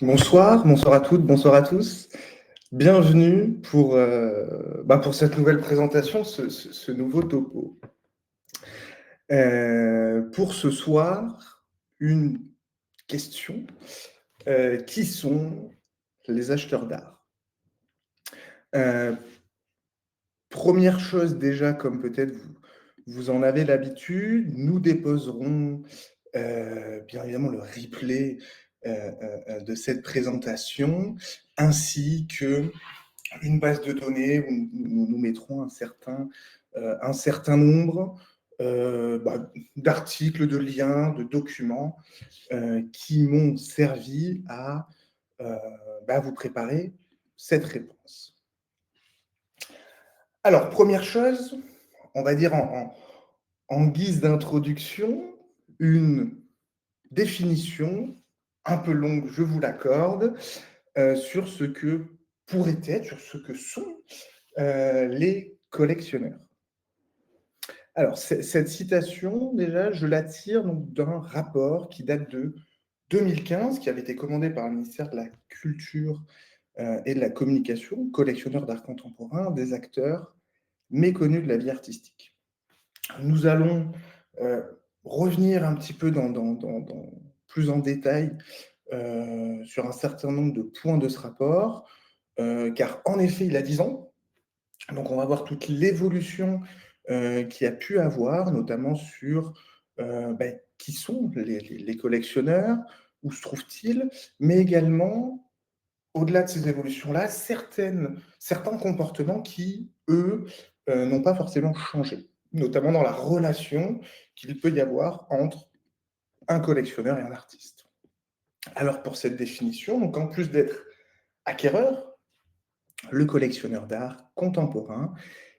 Bonsoir, bonsoir à toutes, bonsoir à tous. Bienvenue pour cette nouvelle présentation, ce nouveau topo. Pour ce soir, une question. Qui sont les acheteurs d'art? Première chose déjà, comme peut-être vous en avez l'habitude, nous déposerons bien évidemment le replay de cette présentation, ainsi que une base de données où nous mettrons un certain nombre d'articles, de liens, de documents qui m'ont servi à vous préparer cette réponse. Alors, première chose, on va dire en guise d'introduction, une définition un peu longue, je vous l'accorde, sur ce que pourrait être, sur ce que sont les collectionneurs. Alors, cette citation, déjà, je la tire donc d'un rapport qui date de 2015, qui avait été commandé par le ministère de la Culture et de la Communication, collectionneurs d'art contemporain, des acteurs méconnus de la vie artistique. Nous allons revenir un petit peu plus en détail sur un certain nombre de points de ce rapport, car en effet, il a 10 ans. Donc, on va voir toute l'évolution qu'il y a pu avoir, notamment sur qui sont les collectionneurs, où se trouvent-ils, mais également, au-delà de ces évolutions-là, certains comportements qui, eux, n'ont pas forcément changé, notamment dans la relation qu'il peut y avoir entre un collectionneur et un artiste. Alors, pour cette définition, donc en plus d'être acquéreur, le collectionneur d'art contemporain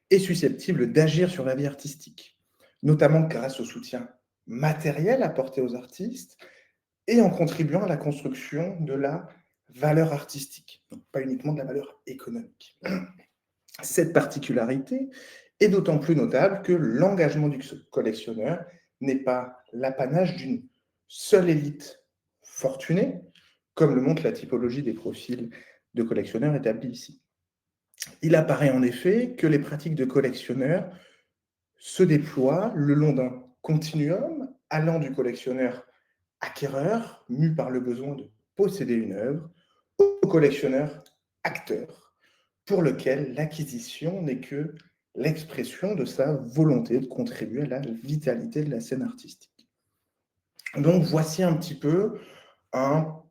est susceptible d'agir sur la vie artistique, notamment grâce au soutien matériel apporté aux artistes et en contribuant à la construction de la valeur artistique, donc pas uniquement de la valeur économique. Cette particularité est d'autant plus notable que l'engagement du collectionneur n'est pas l'apanage d'une seule élite fortunée, comme le montre la typologie des profils de collectionneurs établis ici. Il apparaît en effet que les pratiques de collectionneurs se déploient le long d'un continuum allant du collectionneur acquéreur, mu par le besoin de posséder une œuvre, au collectionneur acteur, pour lequel l'acquisition n'est que l'expression de sa volonté de contribuer à la vitalité de la scène artistique. Donc voici un petit peu un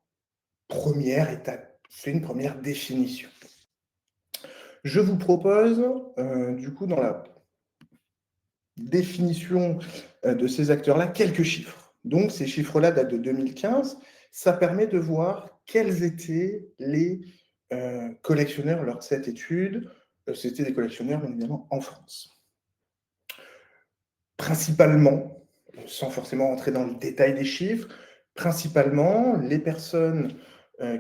première étape, c'est une première définition. Je vous propose, du coup, dans la définition de ces acteurs-là, quelques chiffres. Donc, ces chiffres-là datent de 2015. Ça permet de voir quels étaient les collectionneurs lors de cette étude. C'était des collectionneurs, bien évidemment, en France. Principalement, sans forcément entrer dans le détail des chiffres, principalement, les personnes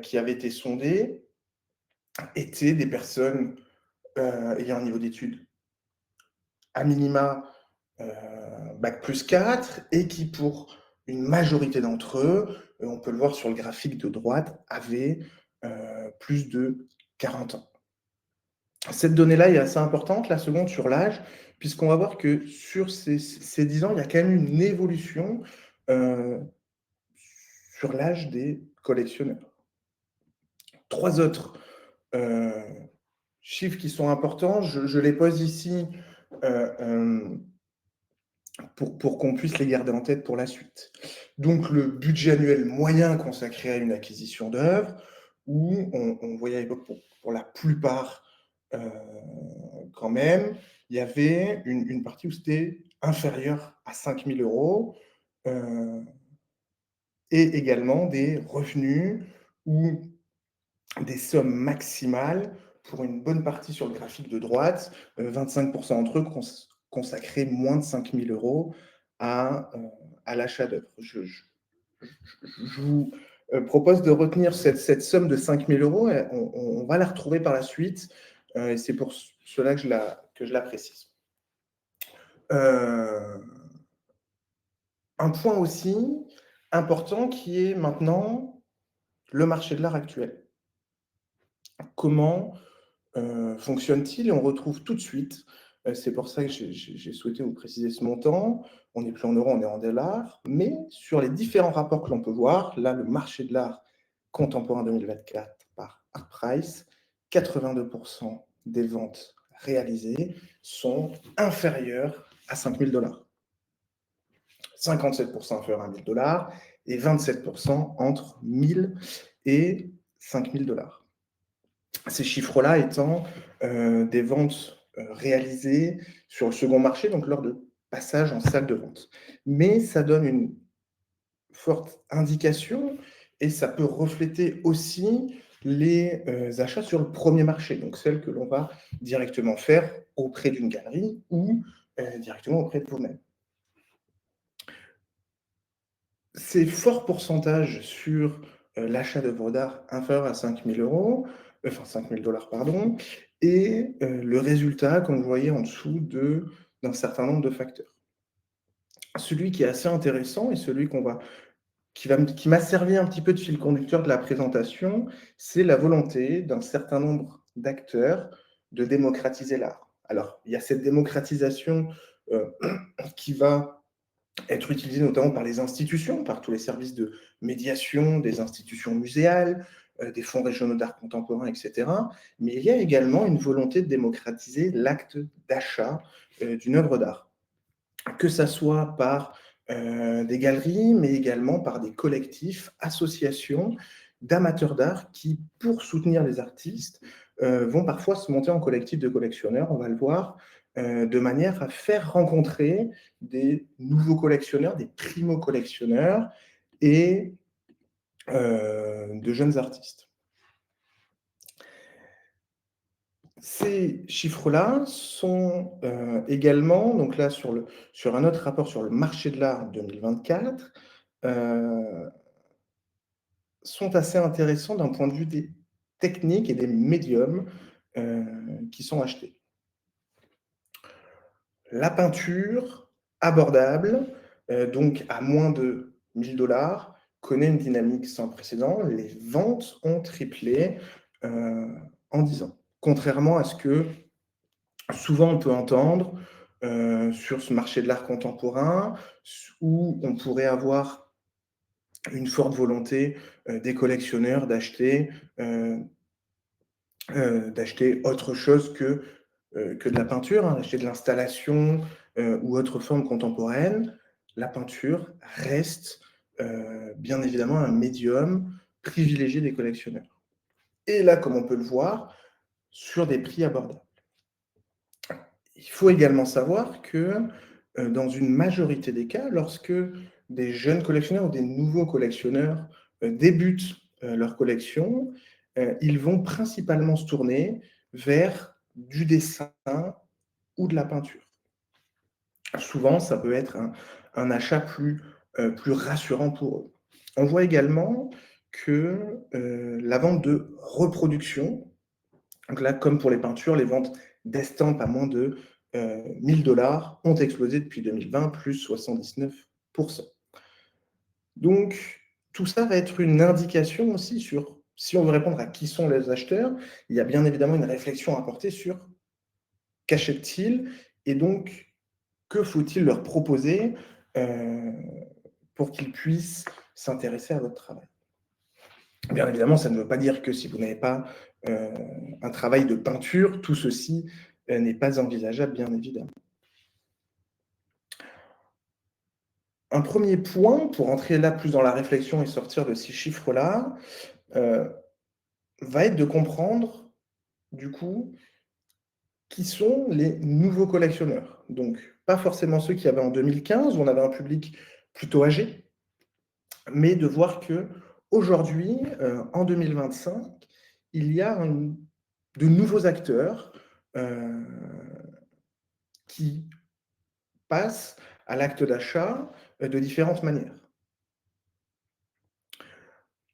qui avaient été sondées étaient des personnes ayant un niveau d'études à minima bac plus 4 et qui, pour une majorité d'entre eux, on peut le voir sur le graphique de droite, avaient plus de 40 ans. Cette donnée-là est assez importante, la seconde sur l'âge, puisqu'on va voir que sur ces 10 ans, il y a quand même une évolution sur l'âge des collectionneurs. Trois autres chiffres qui sont importants, je les pose ici pour qu'on puisse les garder en tête pour la suite. Donc, le budget annuel moyen consacré à une acquisition d'œuvres, où on voyait à l'époque, pour la plupart, quand même, il y avait une partie où c'était inférieur à 5 000 euros, et également des revenus ou des sommes maximales pour une bonne partie sur le graphique de droite, 25% d'entre eux consacraient moins de 5 000 euros à l'achat d'œuvres. Je vous propose de retenir cette somme de 5 000 euros. Et on va la retrouver par la suite. Et c'est pour cela que je la précise. Un point aussi important qui est maintenant le marché de l'art actuel. Comment fonctionne-t-il? Et on retrouve tout de suite, c'est pour ça que j'ai souhaité vous préciser ce montant. On n'est plus en euros, on est en dollars, mais sur les différents rapports que l'on peut voir, là, le marché de l'art contemporain 2024 par Artprice, 82 des ventes réalisées sont inférieures à 5 000 $, 57 inférieurs à 1 000 $ et 27 entre 1 000 et 5 000 $. Ces chiffres-là étant des ventes réalisées sur le second marché, donc lors de passage en salle de vente. Mais ça donne une forte indication et ça peut refléter aussi les achats sur le premier marché, donc celles que l'on va directement faire auprès d'une galerie ou directement auprès de vous-même. Ces forts pourcentages sur l'achat d'œuvres d'art inférieures à 5 000 €, enfin 5 000 $, pardon, et le résultat, comme vous voyez en dessous, d'un certain nombre de facteurs. Celui qui est assez intéressant et celui qui m'a servi un petit peu de fil conducteur de la présentation, c'est la volonté d'un certain nombre d'acteurs de démocratiser l'art. Alors, il y a cette démocratisation qui va être utilisé notamment par les institutions, par tous les services de médiation, des institutions muséales, des fonds régionaux d'art contemporain, etc. Mais il y a également une volonté de démocratiser l'acte d'achat d'une œuvre d'art, que ça soit par des galeries, mais également par des collectifs, associations d'amateurs d'art qui, pour soutenir les artistes, vont parfois se monter en collectif de collectionneurs, on va le voir, de manière à faire rencontrer des nouveaux collectionneurs, des primo-collectionneurs et de jeunes artistes. Ces chiffres-là sont également, donc là sur un autre rapport sur le marché de l'art 2024, sont assez intéressants d'un point de vue des techniques et des médiums qui sont achetés. La peinture abordable, donc à moins de 1 000 $, connaît une dynamique sans précédent. Les ventes ont triplé en 10 ans. Contrairement à ce que souvent on peut entendre sur ce marché de l'art contemporain, où on pourrait avoir une forte volonté des collectionneurs d'acheter autre chose que de la peinture, hein, d'acheter de l'installation ou autre forme contemporaine. La peinture reste bien évidemment un médium privilégié des collectionneurs. Et là, comme on peut le voir, sur des prix abordables. Il faut également savoir que dans une majorité des cas, lorsque des jeunes collectionneurs ou des nouveaux collectionneurs débutent leur collection, ils vont principalement se tourner vers du dessin ou de la peinture. Souvent, ça peut être un achat plus rassurant pour eux. On voit également que la vente de reproduction, donc là, comme pour les peintures, les ventes d'estampes à moins de 1 000 $ ont explosé depuis 2020, plus 79 %. Donc, tout ça va être une indication aussi sur, si on veut répondre à qui sont les acheteurs, il y a bien évidemment une réflexion à porter sur qu'achètent-ils et donc que faut-il leur proposer pour qu'ils puissent s'intéresser à votre travail. Bien évidemment, ça ne veut pas dire que si vous n'avez pas un travail de peinture, tout ceci n'est pas envisageable, bien évidemment. Un premier point, pour entrer là plus dans la réflexion et sortir de ces chiffres-là, va être de comprendre, du coup, qui sont les nouveaux collectionneurs. Donc, pas forcément ceux qui avaient en 2015, où on avait un public plutôt âgé, mais de voir qu'aujourd'hui, en 2025, il y a de nouveaux acteurs qui passent à l'acte d'achat de différentes manières.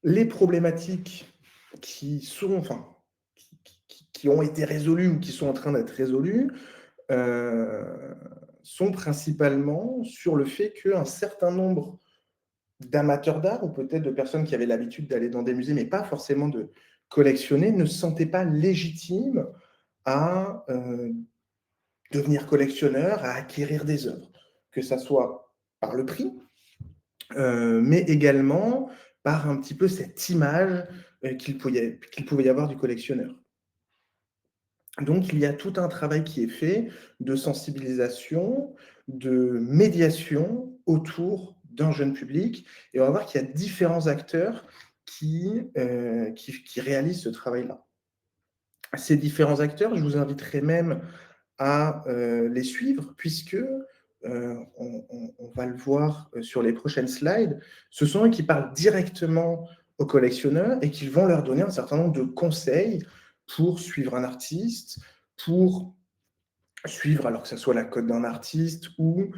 Les problématiques qui ont été résolues ou qui sont en train d'être résolues sont principalement sur le fait qu'un certain nombre d'amateurs d'art ou peut-être de personnes qui avaient l'habitude d'aller dans des musées, mais pas forcément de collectionner, ne se sentaient pas légitimes à devenir collectionneurs, à acquérir des œuvres, que ça soit par le prix, mais également par un petit peu cette image qu'il pouvait y avoir du collectionneur. Donc, il y a tout un travail qui est fait de sensibilisation, de médiation autour d'un jeune public. Et on va voir qu'il y a différents acteurs qui réalisent ce travail-là. Ces différents acteurs, je vous inviterai même à les suivre, puisque on va le voir sur les prochaines slides, ce sont eux qui parlent directement aux collectionneurs et qui vont leur donner un certain nombre de conseils pour suivre un artiste, pour suivre, alors que ce soit la cote d'un artiste ou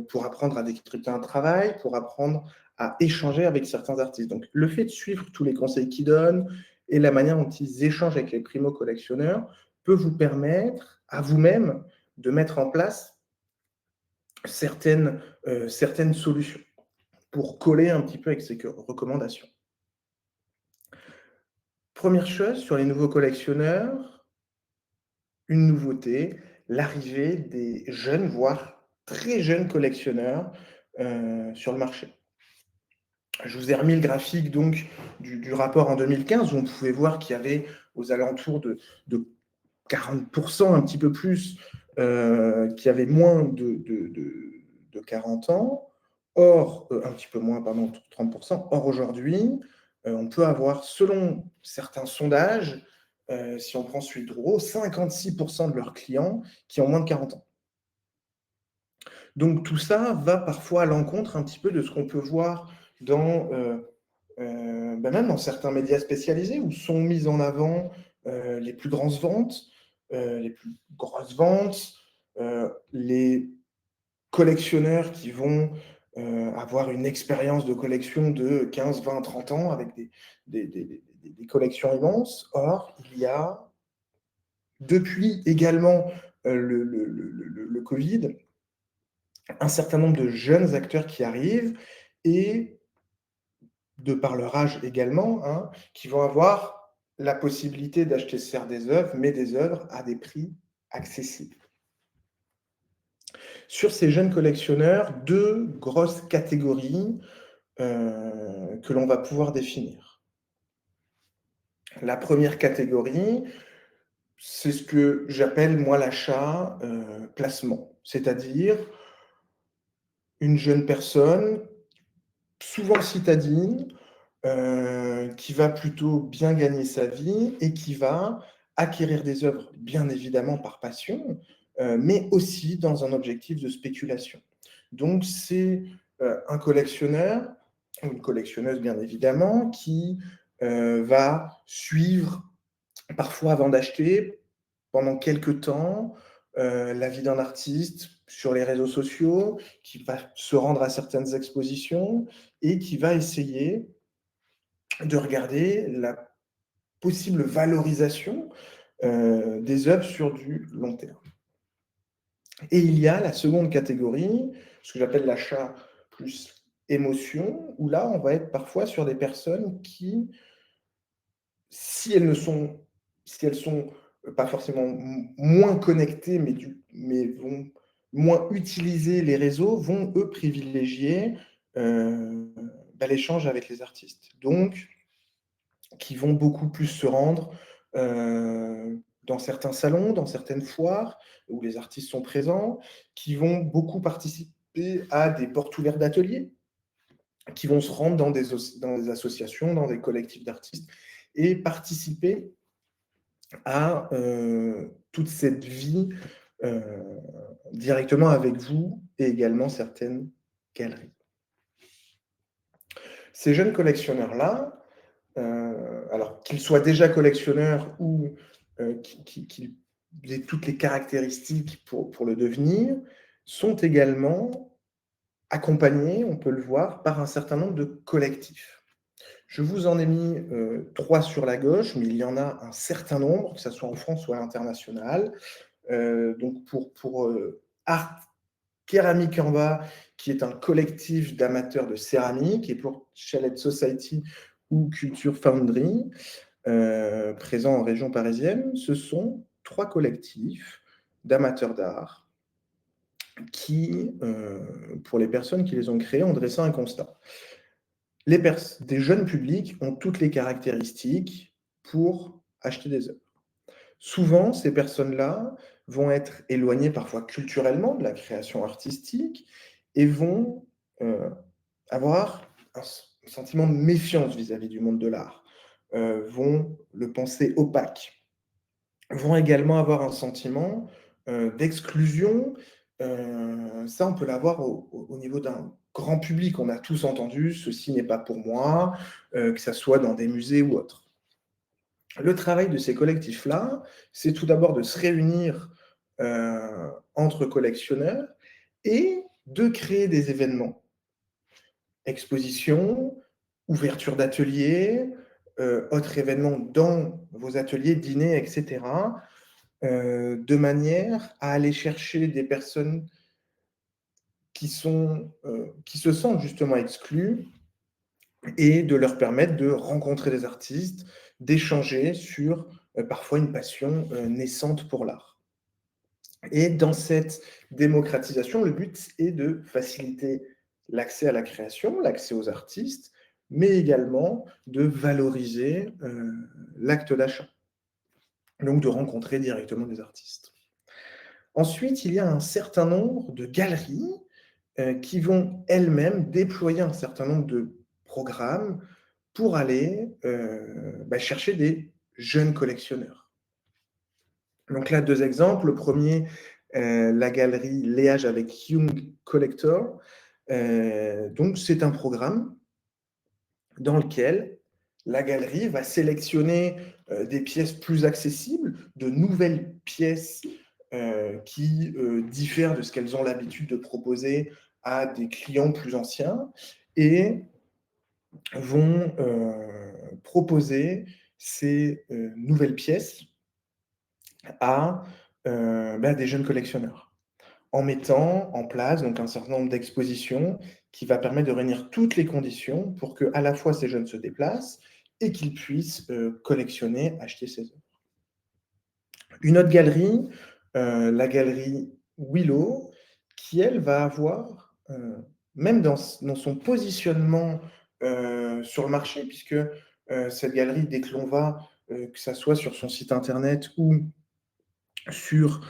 pour apprendre à décrypter un travail, pour apprendre à échanger avec certains artistes. Donc, le fait de suivre tous les conseils qu'ils donnent et la manière dont ils échangent avec les primo-collectionneurs peut vous permettre à vous-même de mettre en place certaines solutions pour coller un petit peu avec ces recommandations. Première chose, sur les nouveaux collectionneurs, une nouveauté, l'arrivée des jeunes, voire très jeunes collectionneurs sur le marché. Je vous ai remis le graphique donc du rapport en 2015 où on pouvait voir qu'il y avait aux alentours de 40%, un petit peu plus, qui avaient moins de 40 ans. Or, un petit peu moins, pardon, 30%. Or, aujourd'hui, on peut avoir, selon certains sondages, si on prend celui de Drouot, 56% de leurs clients qui ont moins de 40 ans. Donc, tout ça va parfois à l'encontre un petit peu de ce qu'on peut voir même dans certains médias spécialisés où sont mises en avant les plus grosses ventes, les collectionneurs qui vont avoir une expérience de collection de 15, 20, 30 ans avec des collections immenses. Or, il y a, depuis également le Covid, un certain nombre de jeunes acteurs qui arrivent et, de par leur âge également, hein, qui vont avoir la possibilité d'acheter certes des œuvres, mais des œuvres à des prix accessibles. Sur ces jeunes collectionneurs, deux grosses catégories que l'on va pouvoir définir. La première catégorie, c'est ce que j'appelle, moi, l'achat placement, c'est-à-dire une jeune personne, souvent citadine, qui va plutôt bien gagner sa vie et qui va acquérir des œuvres, bien évidemment par passion, mais aussi dans un objectif de spéculation. Donc c'est un collectionneur, ou une collectionneuse bien évidemment, qui va suivre, parfois avant d'acheter, pendant quelques temps, la vie d'un artiste sur les réseaux sociaux, qui va se rendre à certaines expositions et qui va essayer de regarder la possible valorisation des œuvres sur du long terme. Et il y a la seconde catégorie, ce que j'appelle l'achat plus émotion, où là, on va être parfois sur des personnes qui, si elles sont pas forcément moins connectées, mais vont moins utiliser les réseaux, vont, eux, privilégier l'échange avec les artistes. Donc, qui vont beaucoup plus se rendre dans certains salons, dans certaines foires où les artistes sont présents, qui vont beaucoup participer à des portes ouvertes d'ateliers, qui vont se rendre dans des associations, dans des collectifs d'artistes et participer à toute cette vie directement avec vous et également certaines galeries. Ces jeunes collectionneurs-là, alors qu'ils soient déjà collectionneurs ou qu'ils aient toutes les caractéristiques pour le devenir, sont également accompagnés, on peut le voir, par un certain nombre de collectifs. Je vous en ai mis 3 sur la gauche, mais il y en a un certain nombre, que ce soit en France ou à l'international. Donc pour Art Céramique en bas, qui est un collectif d'amateurs de céramique, et pour Chalet Society ou Culture Foundry, présents en région parisienne, ce sont 3 collectifs d'amateurs d'art qui, pour les personnes qui les ont créés, ont dressé un constat. Des jeunes publics ont toutes les caractéristiques pour acheter des œuvres. Souvent, ces personnes-là vont être éloignées parfois culturellement de la création artistique et vont avoir un sentiment de méfiance vis-à-vis du monde de l'art, vont le penser opaque, vont également avoir un sentiment d'exclusion. Ça, on peut l'avoir au niveau d'un grand public. On a tous entendu ceci n'est pas pour moi, que ça soit dans des musées ou autres. Le travail de ces collectifs-là, c'est tout d'abord de se réunir entre collectionneurs et de créer des événements, expositions, ouverture d'ateliers, autres événements dans vos ateliers, dîners, etc., de manière à aller chercher des personnes qui se sentent justement exclues et de leur permettre de rencontrer des artistes, d'échanger sur parfois une passion naissante pour l'art. Et dans cette démocratisation, le but est de faciliter l'accès à la création, l'accès aux artistes, mais également de valoriser l'acte d'achat, donc de rencontrer directement des artistes. Ensuite, il y a un certain nombre de galeries qui vont elles-mêmes déployer un certain nombre de programmes pour aller chercher des jeunes collectionneurs. Donc là, 2 exemples. Le premier, la galerie Léage avec Young Collector. Donc c'est un programme dans lequel la galerie va sélectionner des pièces plus accessibles, de nouvelles pièces qui diffèrent de ce qu'elles ont l'habitude de proposer à des clients plus anciens, et vont proposer ces nouvelles pièces à des jeunes collectionneurs, en mettant en place donc un certain nombre d'expositions qui va permettre de réunir toutes les conditions pour que à la fois ces jeunes se déplacent et qu'ils puissent collectionner, acheter ces œuvres. Une autre galerie, la galerie Willow, qui elle va avoir, même dans son positionnement sur le marché, puisque cette galerie, dès que l'on va, que ça soit sur son site internet ou sur,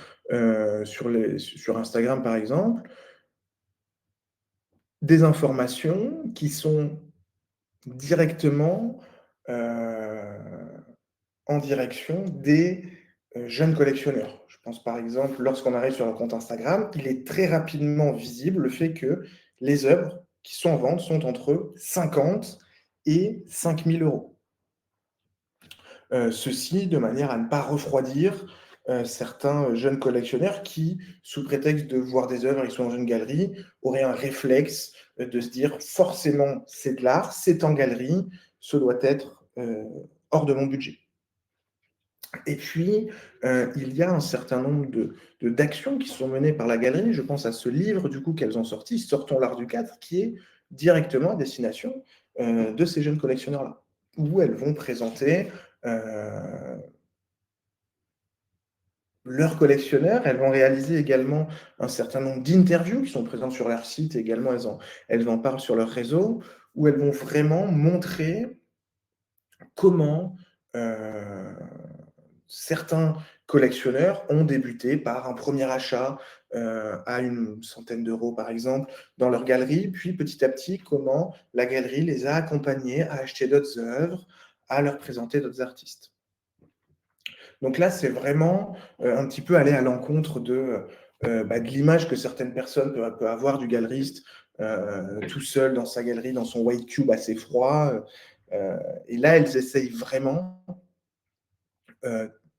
sur Instagram par exemple, des informations qui sont directement en direction des jeunes collectionneurs. Je pense par exemple, lorsqu'on arrive sur un compte Instagram, il est très rapidement visible le fait que les œuvres qui sont en vente sont entre 50 et 5 000 €. Ceci de manière à ne pas refroidir certains jeunes collectionneurs qui, sous prétexte de voir des œuvres, ils sont dans une galerie, auraient un réflexe de se dire forcément c'est de l'art, c'est en galerie, ce doit être hors de mon budget. Et puis, il y a un certain nombre d'actions qui sont menées par la galerie. Je pense à ce livre du coup qu'elles ont sorti, Sortons l'art du cadre, qui est directement à destination de ces jeunes collectionneurs-là, où elles vont présenter leurs collectionneurs. Elles vont réaliser également un certain nombre d'interviews qui sont présentes sur leur site, et également elles en parlent sur leur réseau, où elles vont vraiment montrer comment certains collectionneurs ont débuté par un premier achat à une centaine d'euros, par exemple, dans leur galerie, puis petit à petit, comment la galerie les a accompagnés à acheter d'autres œuvres, à leur présenter d'autres artistes. Donc là, c'est vraiment un petit peu aller à l'encontre de l'image que certaines personnes peuvent avoir du galeriste tout seul dans sa galerie, dans son white cube assez froid. Et là, elles essayent vraiment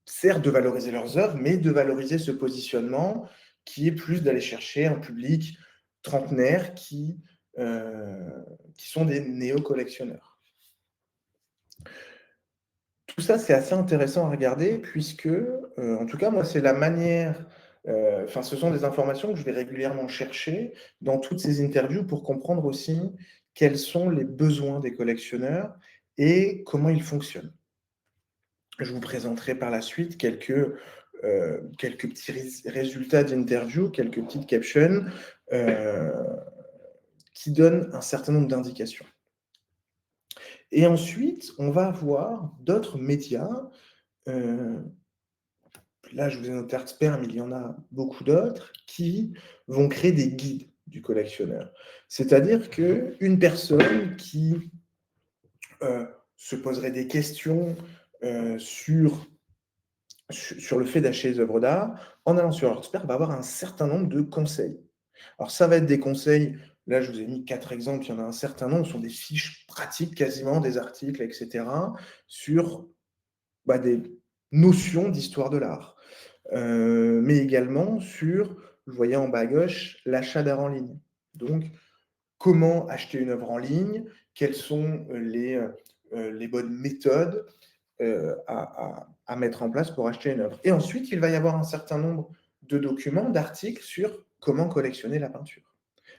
certes de valoriser leurs œuvres, mais de valoriser ce positionnement qui est plus d'aller chercher un public trentenaire qui sont des néo-collectionneurs. Tout ça, c'est assez intéressant à regarder puisque, en tout cas, moi, c'est la manière Enfin, ce sont des informations que je vais régulièrement chercher dans toutes ces interviews pour comprendre aussi quels sont les besoins des collectionneurs et comment ils fonctionnent. Je vous présenterai par la suite quelques petits résultats d'interview, quelques petites captions euh, qui donnent un certain nombre d'indications. Et ensuite, on va avoir d'autres médias. euh, Là, je vous ai noté Artsper, mais il y en a beaucoup d'autres qui vont créer des guides du collectionneur. C'est-à-dire qu'une personne qui se poserait des questions sur le fait d'acheter des œuvres d'art, en allant sur Artsper, va avoir un certain nombre de conseils. Alors, ça va être des conseils, là, je vous ai mis 4 exemples, il y en a un certain nombre, ce sont des fiches pratiques quasiment, des articles, etc., sur des notions d'histoire de l'art. Mais également sur, vous voyez en bas à gauche, l'achat d'art en ligne. Donc, comment acheter une œuvre en ligne, quelles sont les bonnes méthodes à mettre en place pour acheter une œuvre. Et ensuite, il va y avoir un certain nombre de documents, d'articles sur comment collectionner la peinture.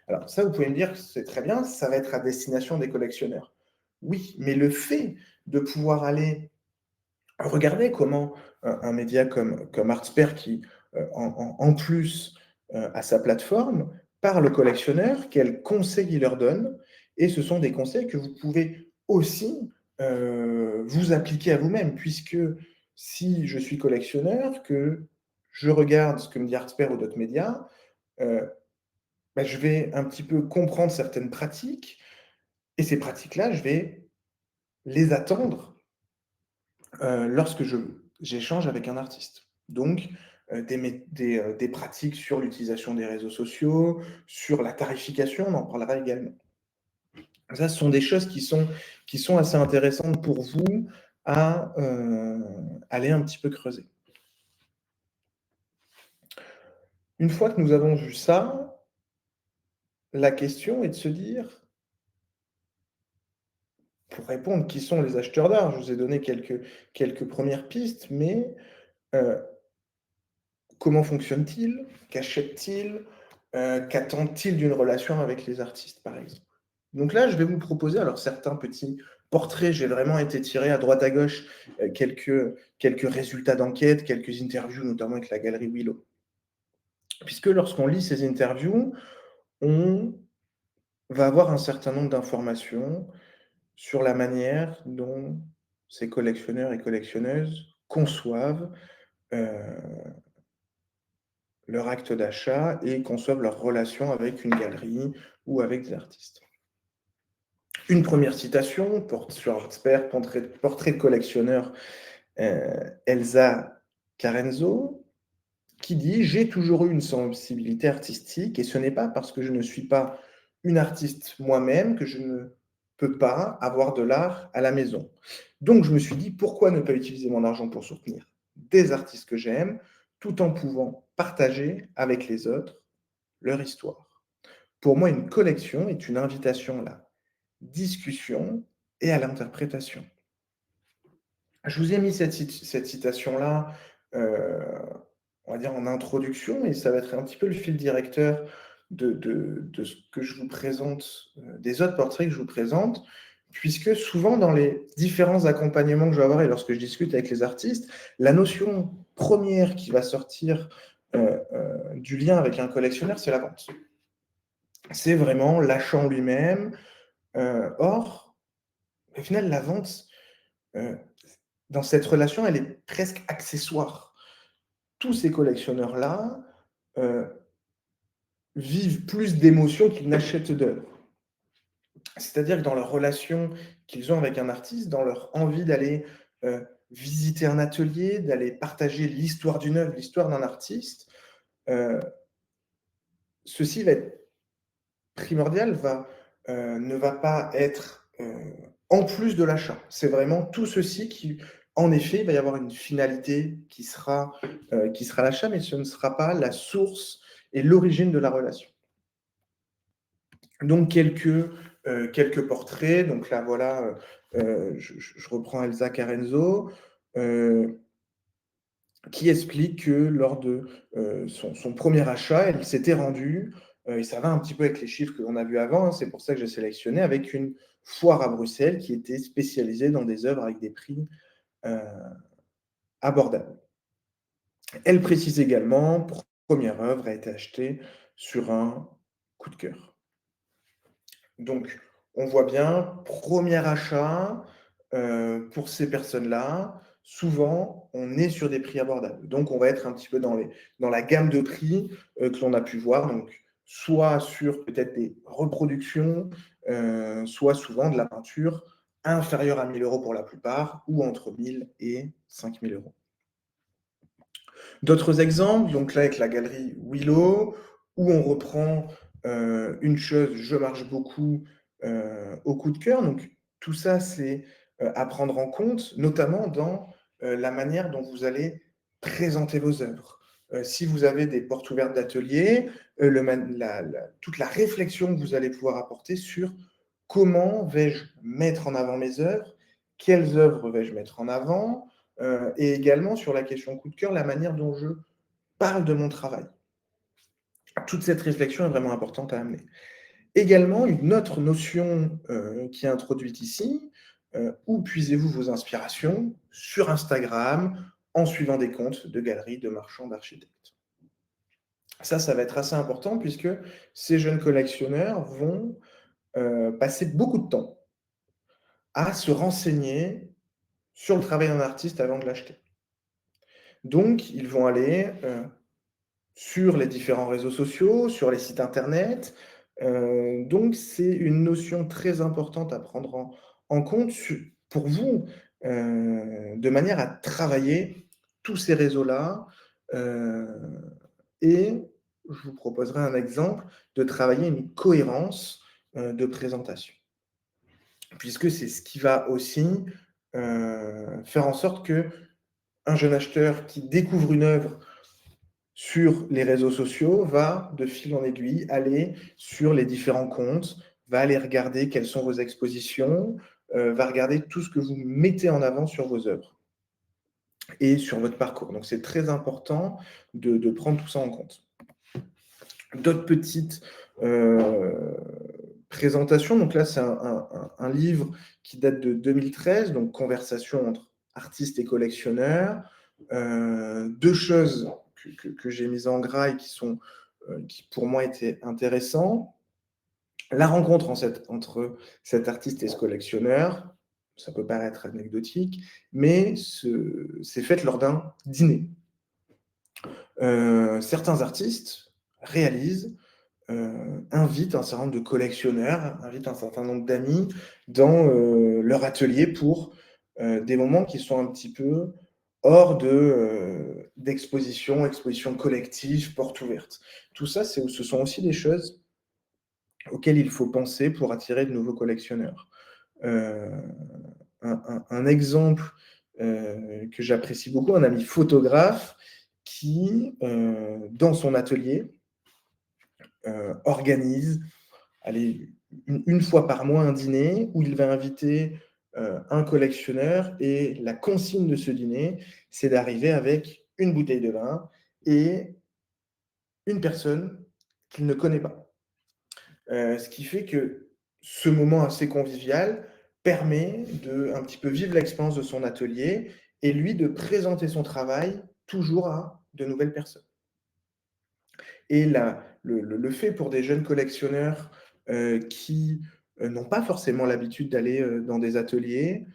Alors ça, vous pouvez me dire que c'est très bien, ça va être à destination des collectionneurs. Oui, mais le fait de pouvoir aller regarder comment un média comme Artsper, qui en plus a sa plateforme, parle aux collectionneurs, quels conseils il leur donne, et ce sont des conseils que vous pouvez aussi vous appliquer à vous-même, puisque si je suis collectionneur, que je regarde ce que me dit Artsper ou d'autres médias, euh, je vais un petit peu comprendre certaines pratiques, et ces pratiques-là, je vais les attendre lorsque j'échange avec un artiste. Donc, des pratiques sur l'utilisation des réseaux sociaux, sur la tarification, on en parlera également. Ça, ce sont des choses qui sont assez intéressantes pour vous à aller un petit peu creuser. Une fois que nous avons vu ça, la question est de se dire, pour répondre, qui sont les acheteurs d'art? Je vous ai donné quelques premières pistes, mais euh, comment fonctionne-t-il? Qu'achète-t-il? Qu'attend-il d'une relation avec les artistes, par exemple? Donc là, je vais vous proposer alors certains petits portraits. J'ai vraiment été tiré à droite à gauche quelques résultats d'enquête, quelques interviews, notamment avec la galerie Willow. Puisque lorsqu'on lit ces interviews, on va avoir un certain nombre d'informations sur la manière dont ces collectionneurs et collectionneuses conçoivent euh, leur acte d'achat et conçoivent leur relation avec une galerie ou avec des artistes. Une première citation porte sur Artsper, portrait de collectionneur Elsa Carenzo, qui dit « J'ai toujours eu une sensibilité artistique et ce n'est pas parce que je ne suis pas une artiste moi-même que je ne peux pas avoir de l'art à la maison. Donc je me suis dit pourquoi ne pas utiliser mon argent pour soutenir des artistes que j'aime tout en pouvant partager avec les autres leur histoire. Pour moi, une collection est une invitation à la discussion et à l'interprétation. » Je vous ai mis cette citation-là, on va dire en introduction, et ça va être un petit peu le fil directeur de ce que je vous présente, des autres portraits que je vous présente, puisque souvent dans les différents accompagnements que je vais avoir et lorsque je discute avec les artistes, la notion première qui va sortir du lien avec un collectionneur, c'est la vente. C'est vraiment l'achat en lui-même. Or, au final, la vente, euh, dans cette relation, elle est presque accessoire. Tous ces collectionneurs-là euh, vivent plus d'émotions qu'ils n'achètent d'œuvres. C'est-à-dire que dans leur relation qu'ils ont avec un artiste, dans leur envie d'aller visiter un atelier, d'aller partager l'histoire d'une œuvre, l'histoire d'un artiste, euh, ceci va être primordial, ne va pas être en plus de l'achat. C'est vraiment tout ceci qui, en effet, il va y avoir une finalité qui sera l'achat, mais ce ne sera pas la source et l'origine de la relation. Donc, quelques portraits. Donc là, voilà, je reprends Elsa Carenzo. qui explique que lors de son premier achat, elle s'était rendue, et ça va un petit peu avec les chiffres que l'on a vus avant, hein, c'est pour ça que j'ai sélectionné, avec une foire à Bruxelles qui était spécialisée dans des œuvres avec des prix euh, abordables. Elle précise également, première œuvre a été achetée sur un coup de cœur. Donc, on voit bien, premier achat, pour ces personnes-là, souvent, on est sur des prix abordables. Donc, on va être un petit peu dans la gamme de prix que l'on a pu voir. Donc, soit sur peut-être des reproductions, soit souvent de la peinture inférieure à 1 000 € pour la plupart, ou entre 1 000 et 5 000 €. D'autres exemples, donc là avec la galerie Willow, où on reprend une chose, je marche beaucoup au coup de cœur. Donc tout ça, c'est à prendre en compte, notamment dans la manière dont vous allez présenter vos œuvres. Si vous avez des portes ouvertes d'atelier, toute la réflexion que vous allez pouvoir apporter sur comment vais-je mettre en avant mes œuvres, quelles œuvres vais-je mettre en avant, et également sur la question coup de cœur, la manière dont je parle de mon travail. Toute cette réflexion est vraiment importante à amener. Également, une autre notion qui est introduite ici, où puisez-vous vos inspirations? Sur Instagram, en suivant des comptes de galeries, de marchands, d'architectes. Ça va être assez important puisque ces jeunes collectionneurs vont passer beaucoup de temps à se renseigner sur le travail d'un artiste avant de l'acheter. Donc, ils vont aller sur les différents réseaux sociaux, sur les sites internet. Donc, c'est une notion très importante à prendre en compte pour vous, de manière à travailler tous ces réseaux-là. euh, et je vous proposerai un exemple de travailler une cohérence de présentation, puisque c'est ce qui va aussi faire en sorte que un jeune acheteur qui découvre une œuvre sur les réseaux sociaux va, de fil en aiguille, aller sur les différents comptes, va aller regarder quelles sont vos expositions, va regarder tout ce que vous mettez en avant sur vos œuvres et sur votre parcours. Donc, c'est très important de prendre tout ça en compte. D'autres petites présentations. Donc là, c'est un livre qui date de 2013, donc Conversation entre artistes et collectionneurs. Deux choses que j'ai mises en gras et qui pour moi étaient intéressants. La rencontre entre cet artiste et ce collectionneur, ça peut paraître anecdotique, mais c'est fait lors d'un dîner. Certains artistes réalisent, invitent un certain nombre de collectionneurs, invitent un certain nombre d'amis dans leur atelier pour des moments qui sont un petit peu hors d'exposition, exposition collective, porte ouverte. Tout ça, ce sont aussi des choses auxquelles il faut penser pour attirer de nouveaux collectionneurs. Euh, un exemple que j'apprécie beaucoup, un ami photographe qui, dans son atelier, organise allez, une fois par mois un dîner où il va inviter un collectionneur et la consigne de ce dîner, c'est d'arriver avec une bouteille de vin et une personne qu'il ne connaît pas. Ce qui fait que ce moment assez convivial permet de un petit peu vivre l'expérience de son atelier et lui de présenter son travail toujours à de nouvelles personnes. Et le fait pour des jeunes collectionneurs qui n'ont pas forcément l'habitude d'aller dans des ateliers,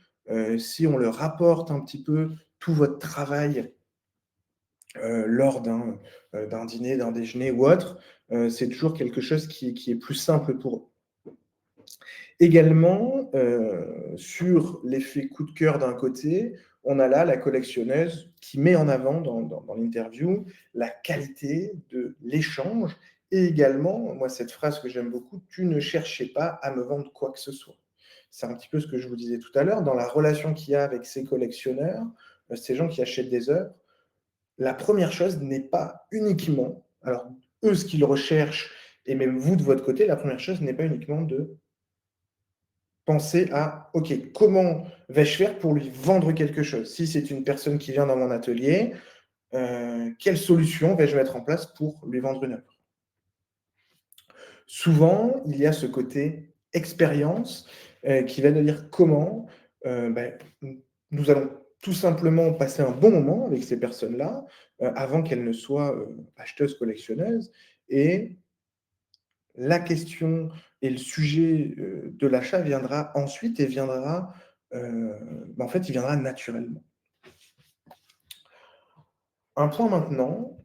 si on leur apporte un petit peu tout votre travail lors d'un dîner, d'un déjeuner ou autre, c'est toujours quelque chose qui est plus simple pour eux. Également, sur l'effet coup de cœur d'un côté, on a là la collectionneuse qui met en avant dans l'interview la qualité de l'échange et également, moi, cette phrase que j'aime beaucoup, tu ne cherchais pas à me vendre quoi que ce soit. C'est un petit peu ce que je vous disais tout à l'heure, dans la relation qu'il y a avec ces collectionneurs, ces gens qui achètent des œuvres, la première chose n'est pas uniquement, alors eux, ce qu'ils recherchent, et même vous de votre côté, la première chose n'est pas uniquement de penser à, OK, comment vais-je faire pour lui vendre quelque chose? Si c'est une personne qui vient dans mon atelier, quelle solution vais-je mettre en place pour lui vendre une œuvre? Souvent, il y a ce côté expérience, qui va nous dire comment, nous allons tout simplement passer un bon moment avec ces personnes-là, avant qu'elles ne soient, acheteuses collectionneuses, et la question et le sujet, de l'achat viendra ensuite et viendra, heu, en fait, il viendra naturellement. Un point maintenant,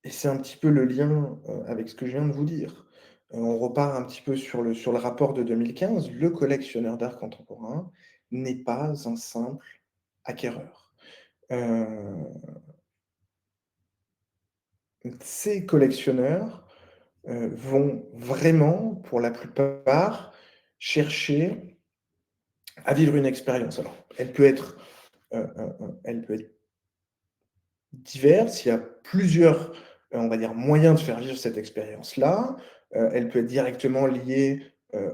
et c'est un petit peu le lien, avec ce que je viens de vous dire. On repart un petit peu sur le rapport de 2015. Le collectionneur d'art contemporain n'est pas un simple acquéreur. Heu, Ces collectionneurs, vont vraiment, pour la plupart, chercher à vivre une expérience. Alors, elle peut être diverses. Il y a plusieurs, on va dire, moyens de faire vivre cette expérience-là. Elle peut être directement liée,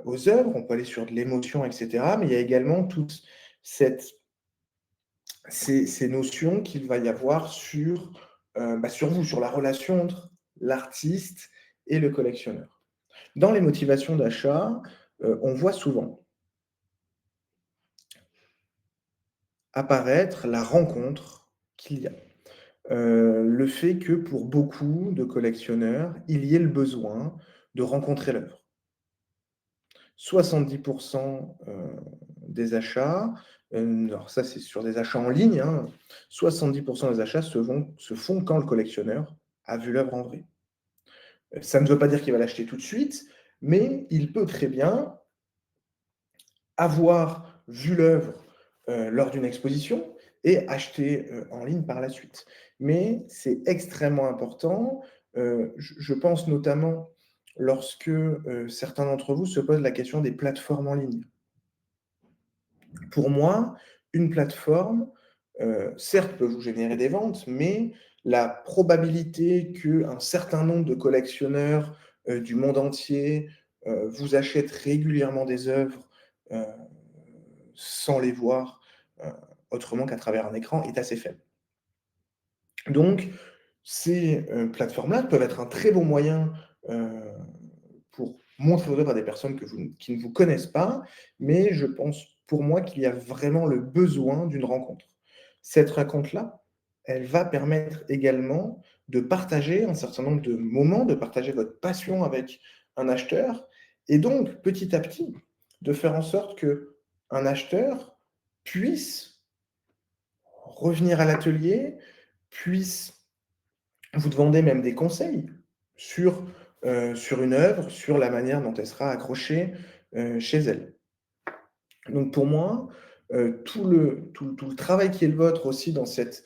aux œuvres. On peut aller sur de l'émotion et cetera, mais il y a également toute cette ces notions qu'il va y avoir sur vous, sur la relation entre l'artiste et le collectionneur. Dans les motivations d'achat, on voit souvent apparaître la rencontre qu'il y a. Le fait que pour beaucoup de collectionneurs, il y ait le besoin de rencontrer l'œuvre. 70 des achats, alors ça c'est sur des achats en ligne, hein, 70 des achats se font quand le collectionneur a vu l'œuvre en vrai. Ça ne veut pas dire qu'il va l'acheter tout de suite, mais il peut très bien avoir vu l'œuvre, lors d'une exposition et acheter, en ligne par la suite. Mais c'est extrêmement important, je pense notamment lorsque, certains d'entre vous se posent la question des plateformes en ligne. Pour moi, une plateforme, certes peut vous générer des ventes, mais la probabilité qu'un certain nombre de collectionneurs, du monde entier, vous achètent régulièrement des œuvres, heu sans les voir, heu, autrement qu'à travers un écran est assez faible. Donc ces, plateformes-là peuvent être un très bon moyen, heu, pour montrer vos œuvres à des personnes qui ne vous connaissent pas, mais je pense pour moi qu'il y a vraiment le besoin d'une rencontre. Cette rencontre-là, elle va permettre également de partager un certain nombre de moments, de partager votre passion avec un acheteur et donc petit à petit, de faire en sorte qu'un acheteur puisse revenir à l'atelier, puisse vous demander même des conseils sur, sur une œuvre, sur la manière dont elle sera accrochée, chez elle. Donc pour moi, tout le travail qui est le vôtre aussi dans cette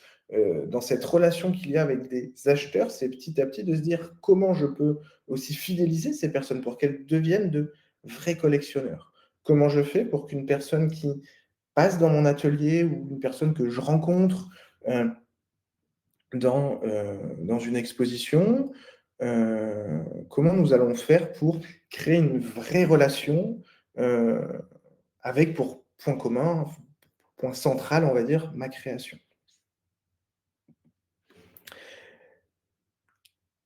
relation qu'il y a avec des acheteurs, c'est petit à petit de se dire: «Comment je peux aussi fidéliser ces personnes pour qu'elles deviennent de vrais collectionneurs? Comment je fais pour qu'une personne qui passe dans mon atelier ou une personne que je rencontre, heu, dans une exposition, comment nous allons faire pour créer une vraie relation, heu, avec pour point commun, point central, on va dire, ma création.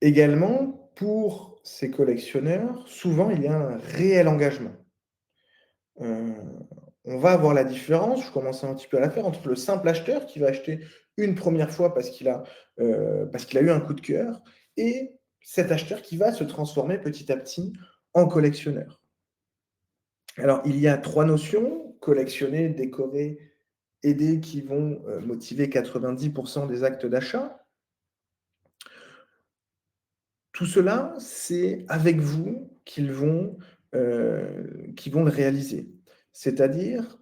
Également, pour ces collectionneurs, souvent il y a un réel engagement. Heu, on va avoir la différence, je commençais un petit peu à la faire, entre le simple acheteur qui va acheter une première fois parce qu'il a eu un coup de cœur et cet acheteur qui va se transformer petit à petit en collectionneur. Alors il y a 3 notions: collectionner, décorer, aider, qui vont, motiver 90 des actes d'achat. Tout cela, c'est avec vous qu'ils vont le réaliser. C'est-à-dire,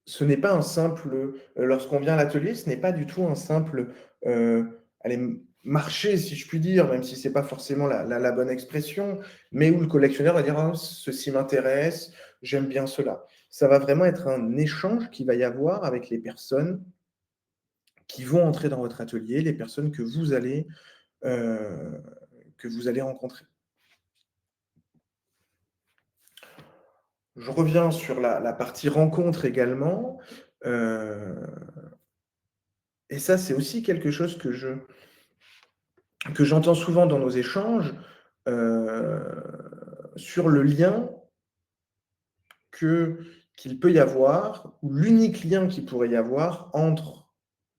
ce n'est pas un simple, lorsqu'on vient à l'atelier, ce n'est pas du tout un simple, allez, marché si je puis dire, même si c'est pas forcément la bonne expression, mais où le collectionneur va dire: «Ah, ceci m'intéresse, j'aime bien cela». Ça va vraiment être un échange qu'il va y avoir avec les personnes qui vont entrer dans votre atelier, les personnes heu, que vous allez rencontrer. Je reviens sur la partie rencontre également. Heu, Et ça, c'est aussi quelque chose que j'entends souvent dans nos échanges, heu, sur le lien que qu'il peut y avoir, ou l'unique lien qu'il pourrait y avoir entre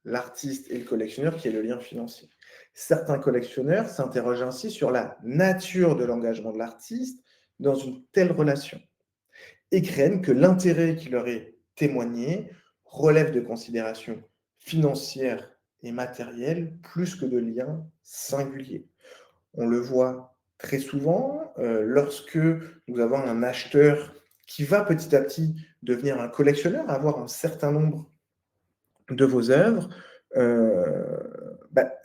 l'artiste et le collectionneur, qui est le lien financier. Certains collectionneurs s'interrogent ainsi sur la nature de l'engagement de l'artiste dans une telle relation et craignent que l'intérêt qui leur est témoigné relève de considérations financières et matérielles plus que de liens singuliers. On le voit très souvent, lorsque nous avons un acheteur qui va petit à petit devenir un collectionneur, avoir un certain nombre de vos œuvres,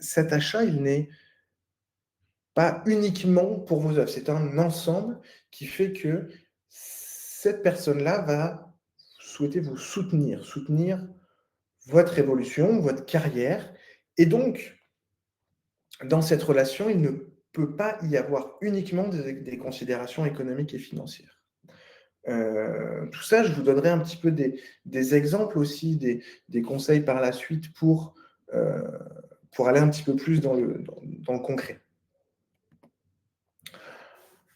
cet achat, il n'est pas uniquement pour vos œuvres, c'est un ensemble qui fait que cette personne-là va souhaiter vous soutenir, soutenir votre évolution, votre carrière, et donc dans cette relation, il ne peut pas y avoir uniquement des considérations économiques et financières. Tout ça, je vous donnerai un petit peu des exemples aussi, des conseils par la suite heu, pour aller un petit peu plus dans le concret.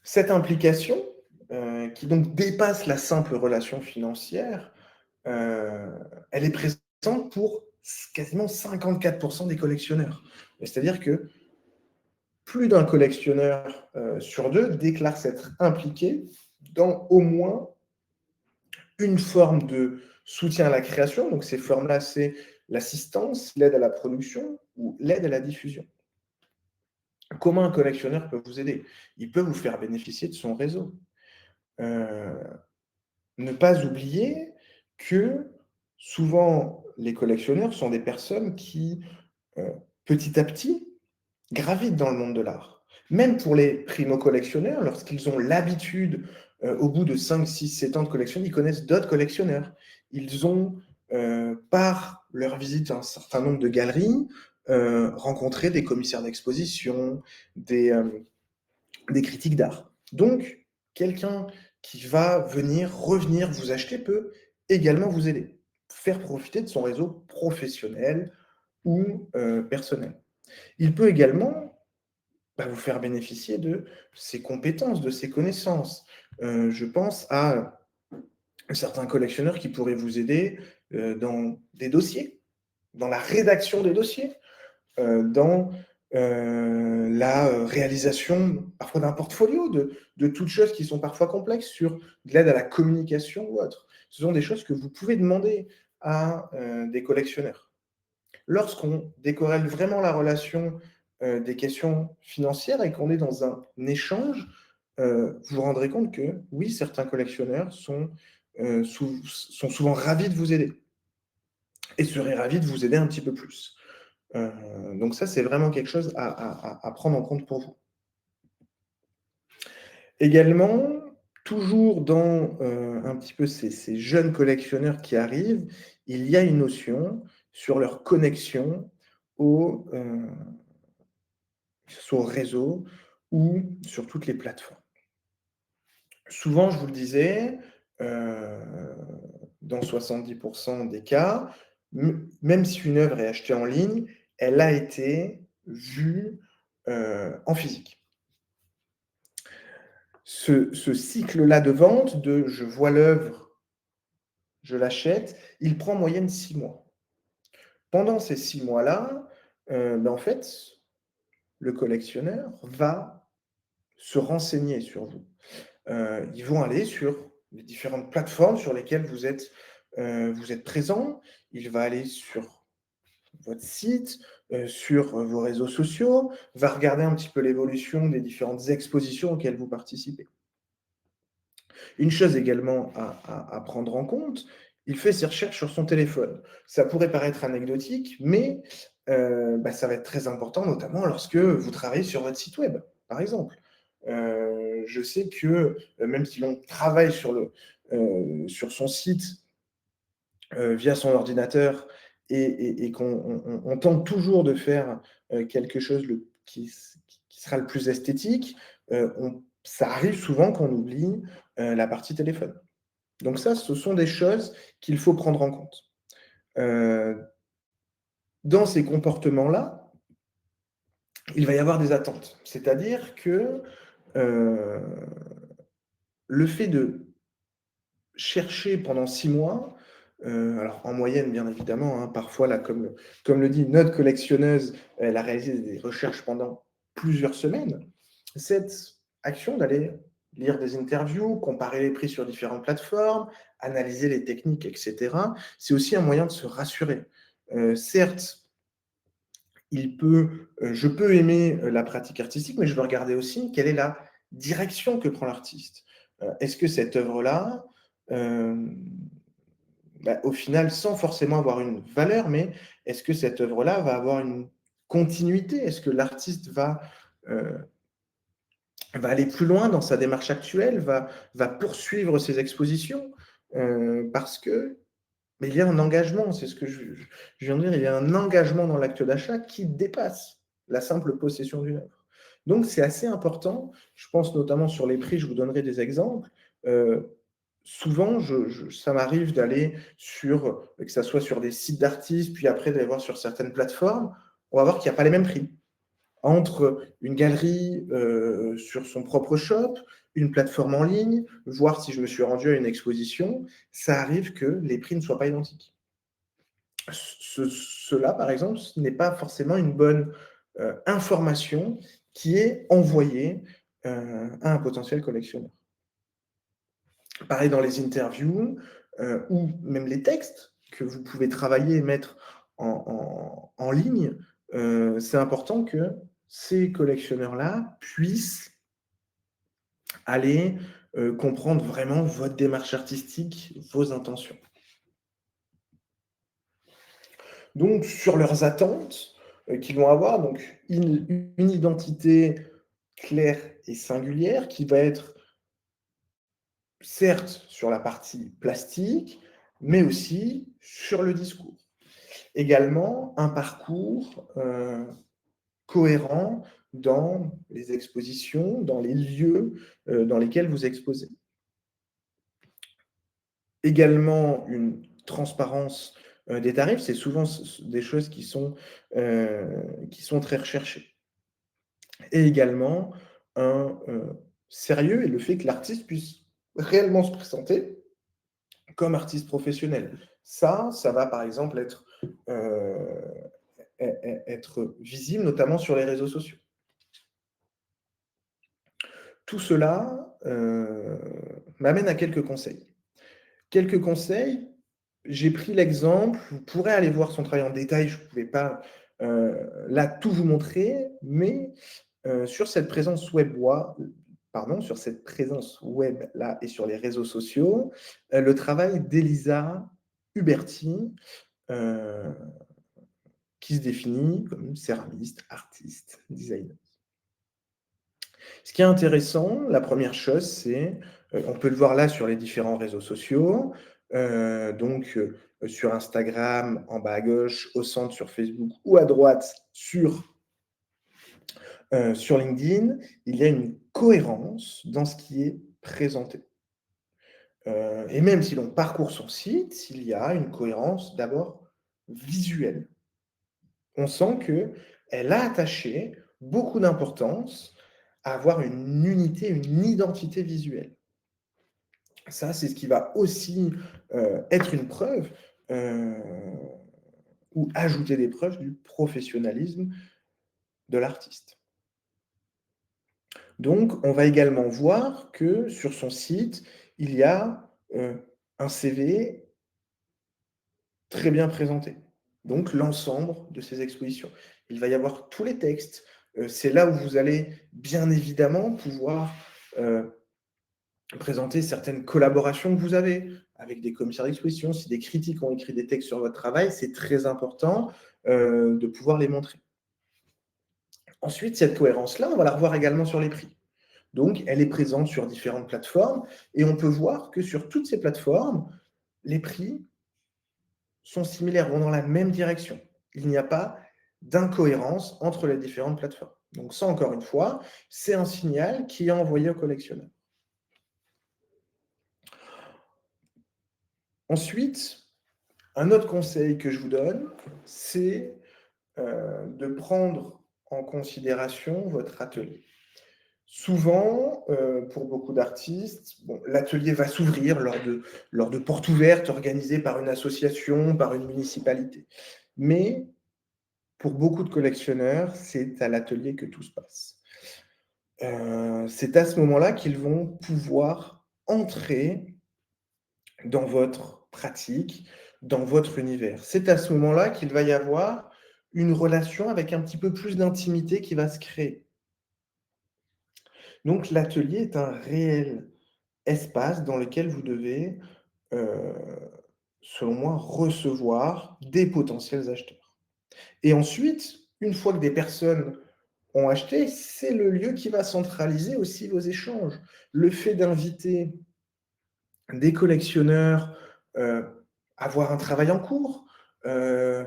Cette implication, qui donc dépasse la simple relation financière, heu, elle est présente pour quasiment 54 des collectionneurs. C'est-à-dire que plus d'un collectionneur, sur 2 déclare s'être impliqué dans au moins une forme de soutien à la création. Donc ces formes-là, c'est l'assistance, l'aide à la production ou l'aide à la diffusion. Comment un collectionneur peut vous aider? Il peut vous faire bénéficier de son réseau. Heu, Ne pas oublier que souvent les collectionneurs sont des personnes qui, heu, petit à petit, gravitent dans le monde de l'art. Même pour les primo-collectionneurs, lorsqu'ils ont l'habitude, au bout de 5, 6, 7 ans de collection, ils connaissent d'autres collectionneurs. Ils ont, par leur visite à un certain nombre de galeries, rencontré des commissaires d'exposition, des critiques d'art. Donc, quelqu'un qui va venir, revenir vous acheter peut également vous aider, faire profiter de son réseau professionnel ou, personnel. Il peut également vous faire bénéficier de ses compétences, de ses connaissances. Je pense à certains collectionneurs qui pourraient vous aider, dans des dossiers, dans la rédaction des dossiers, dans, la, réalisation parfois d'un portfolio, de toutes choses qui sont parfois complexes, sur de l'aide à la communication ou autre. Ce sont des choses que vous pouvez demander à, des collectionneurs. Lorsqu'on décorrèle vraiment la relation, des questions financières et qu'on est dans un échange, vous vous rendrez compte que oui, certains collectionneurs sont souvent ravis de vous aider et seraient ravis de vous aider un petit peu plus. Heu, donc ça, c'est vraiment quelque chose à prendre en compte pour vous. Également, toujours dans, un petit peu ces jeunes collectionneurs qui arrivent, il y a une notion sur leur connexion au, que ce soit au réseau ou sur toutes les plateformes. Souvent, je vous le disais, heu, dans 70 des cas, même si une œuvre est achetée en ligne, elle a été vue, en physique. Ce cycle-là de vente de: je vois l'œuvre, je l'achète, il prend en moyenne 6 mois. Pendant ces 6 mois-là, en fait, le collectionneur va se renseigner sur vous. Ils vont aller sur les différentes plateformes sur lesquelles vous êtes présent. Il va aller sur votre site, sur, vos réseaux sociaux, va regarder un petit peu l'évolution des différentes expositions auxquelles vous participez. Une chose également à prendre en compte, il fait ses recherches sur son téléphone. Ça pourrait paraître anecdotique, mais ça va être très important, notamment lorsque vous travaillez sur votre site web, par exemple. Je sais que, même si l'on travaille sur son site, via son ordinateur et qu'on on tente toujours de faire, quelque chose qui sera le plus esthétique, ça arrive souvent qu'on oublie, la partie téléphone. Donc ça, ce sont des choses qu'il faut prendre en compte. Heu, dans ces comportements-là, il va y avoir des attentes. C'est-à-dire que euh, le fait de chercher pendant 6 mois, alors en moyenne bien évidemment, hein, parfois là comme le dit notre collectionneuse, elle a réalisé des recherches pendant plusieurs semaines. Cette action d'aller lire des interviews, comparer les prix sur différentes plateformes, analyser les techniques, et cetera, c'est aussi un moyen de se rassurer. Certes, je peux aimer la pratique artistique, mais je veux regarder aussi quelle est la direction que prend l'artiste. Est-ce que cette œuvre-là, au final, sans forcément avoir une valeur, mais est-ce que cette œuvre-là va avoir une continuité? Est-ce que l'artiste va aller plus loin dans sa démarche actuelle, va poursuivre ses expositions? Parce que mais il y a un engagement, c'est ce que je viens de dire, il y a un engagement dans l'acte d'achat qui dépasse la simple possession d'une œuvre. Donc c'est assez important, je pense notamment sur les prix, je vous donnerai des exemples. Souvent, ça m'arrive d'aller que ça soit sur des sites d'artistes, puis après d'aller voir sur certaines plateformes, on va voir qu'il n'y a pas les mêmes prix entre une galerie sur son propre shop, une plateforme en ligne, voir si je me suis rendu à une exposition, ça arrive que les prix ne soient pas identiques. Cela, par exemple, ce n'est pas forcément une bonne information qui est envoyée à un potentiel collectionneur. Pareil dans les interviews ou même les textes que vous pouvez travailler et mettre en ligne, c'est important que ces collectionneurs-là puissent aller comprendre vraiment votre démarche artistique, vos intentions. Donc, sur leurs attentes qu'ils vont avoir, donc une identité claire et singulière qui va être certes sur la partie plastique, mais aussi sur le discours. Également, un parcours cohérent dans les expositions, dans les lieux dans lesquels vous exposez. Également, une transparence des tarifs, c'est souvent des choses qui sont très recherchées. Et également, un sérieux et le fait que l'artiste puisse réellement se présenter comme artiste professionnel. Ça va par exemple être visible, notamment sur les réseaux sociaux. Tout cela m'amène à quelques conseils. Quelques conseils, j'ai pris l'exemple, vous pourrez aller voir son travail en détail, je ne pouvais pas là tout vous montrer, mais sur cette présence sur cette présence web là et sur les réseaux sociaux, le travail d'Elisa Huberti, euh, qui se définit comme céramiste, artiste, designer. Ce qui est intéressant, la première chose, c'est, on peut le voir là sur les différents réseaux sociaux, sur Instagram, en bas à gauche, au centre sur Facebook ou à droite sur LinkedIn, il y a une cohérence dans ce qui est présenté. Et même si l'on parcourt son site, il y a une cohérence d'abord visuelle. On sent qu'elle a attaché beaucoup d'importance à avoir une unité, une identité visuelle. Ça, c'est ce qui va aussi être une preuve ou ajouter des preuves du professionnalisme de l'artiste. Donc, on va également voir que sur son site, il y a un CV très bien présenté. Donc, l'ensemble de ces expositions. Il va y avoir tous les textes. C'est là où vous allez bien évidemment pouvoir présenter certaines collaborations que vous avez avec des commissaires d'exposition. Si des critiques ont écrit des textes sur votre travail, c'est très important de pouvoir les montrer. Ensuite, cette cohérence-là, on va la revoir également sur les prix. Donc, elle est présente sur différentes plateformes et on peut voir que sur toutes ces plateformes, les prix sont similaires, vont dans la même direction. Il n'y a pas d'incohérence entre les différentes plateformes. Donc ça, encore une fois, c'est un signal qui est envoyé au collectionneur. Ensuite, un autre conseil que je vous donne, c'est de prendre en considération votre atelier. Souvent, pour beaucoup d'artistes, bon, l'atelier va s'ouvrir lors de portes ouvertes organisées par une association, par une municipalité. Mais pour beaucoup de collectionneurs, c'est à l'atelier que tout se passe. C'est à ce moment-là qu'ils vont pouvoir entrer dans votre pratique, dans votre univers. C'est à ce moment-là qu'il va y avoir une relation avec un petit peu plus d'intimité qui va se créer. Donc l'atelier est un réel espace dans lequel vous devez, heu, selon moi, recevoir des potentiels acheteurs. Et ensuite, une fois que des personnes ont acheté, c'est le lieu qui va centraliser aussi vos échanges. Le fait d'inviter des collectionneurs, à voir un travail en cours. Heu,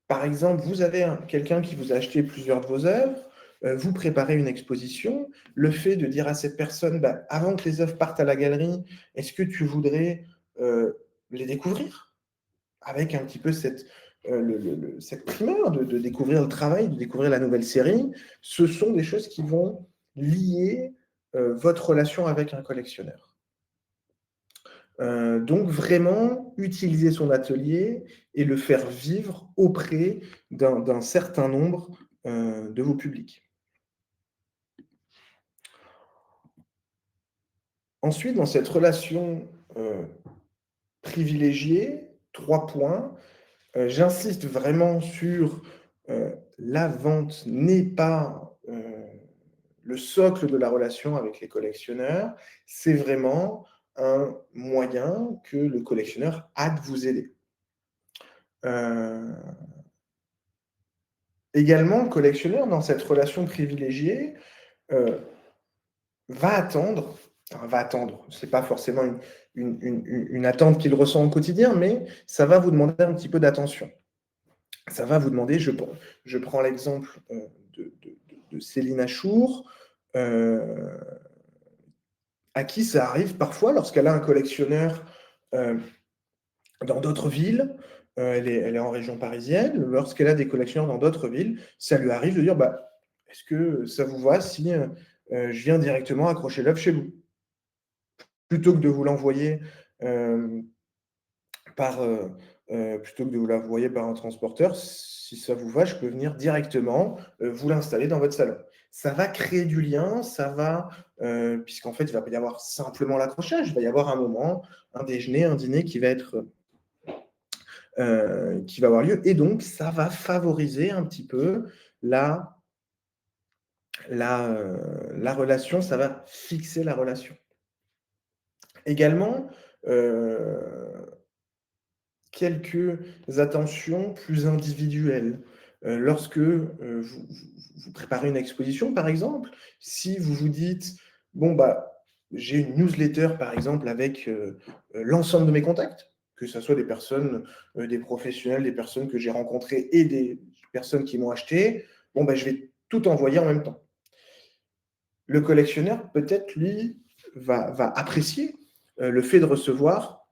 Par exemple, vous avez quelqu'un qui vous a acheté plusieurs de vos œuvres, vous préparez une exposition. Le fait de dire à cette personne: «Bah, avant que les œuvres partent à la galerie, est-ce que tu voudrais, les découvrir?» Avec un petit peu cette primeur de découvrir le travail, de découvrir la nouvelle série. Ce sont des choses qui vont lier, votre relation avec un collectionneur. Donc vraiment utiliser son atelier et le faire vivre auprès d'un certain nombre, de vos publics. Ensuite, dans cette relation, privilégiée, 3 points. J'insiste vraiment sur, la vente n'est pas, le socle de la relation avec les collectionneurs. C'est vraiment un moyen que le collectionneur a de vous aider. Heu Également, le collectionneur, dans cette relation privilégiée, heu, va attendre, c'est pas forcément une attente qu'il ressent au quotidien, mais ça va vous demander un petit peu d'attention. Ça va vous demander, je prends l'exemple, de Céline Achour, heu, à qui ça arrive parfois lorsqu'elle a un collectionneur, heu, dans d'autres villes, elle est en région parisienne, lorsqu'elle a des collectionneurs dans d'autres villes, ça lui arrive de dire: «Bah, est-ce que ça vous va si, je viens directement accrocher l'œuvre chez vous?» Plutôt que de vous l'envoyer, hem, plutôt que de vous l'envoyer par un transporteur, si ça vous va, je peux venir directement, vous l'installer dans votre salon. Ça va créer du lien, ça va, puisqu'en fait, il va pas y avoir simplement l'accrochage, il va y avoir un moment, un déjeuner, un dîner qui va avoir lieu et donc ça va favoriser un petit peu la la relation, ça va fixer la relation. Également, heu, quelques attentions plus individuelles. Lorsque, vous préparez une exposition, par exemple, si vous vous dites: «Bon, bah, j'ai une newsletter, par exemple, avec, l'ensemble de mes contacts», que ça soit des personnes, des professionnels, des personnes que j'ai rencontrées et des personnes qui m'ont acheté. Bon, bah, je vais tout envoyer en même temps. Le collectionneur, peut-être, lui, va apprécier, le fait de recevoir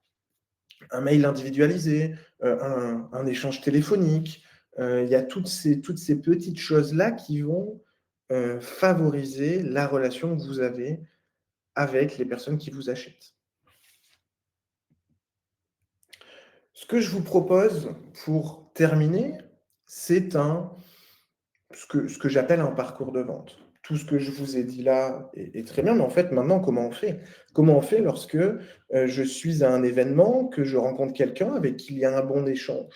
un mail individualisé, un échange téléphonique. Il y a toutes ces petites choses-là qui vont, favoriser la relation que vous avez avec les personnes qui vous achètent. Ce que je vous propose pour terminer, c'est ce que j'appelle un parcours de vente. Tout ce que je vous ai dit là est très bien, mais en fait, maintenant, comment on fait? Comment on fait lorsque, je suis à un événement, que je rencontre quelqu'un avec qui il y a un bon échange?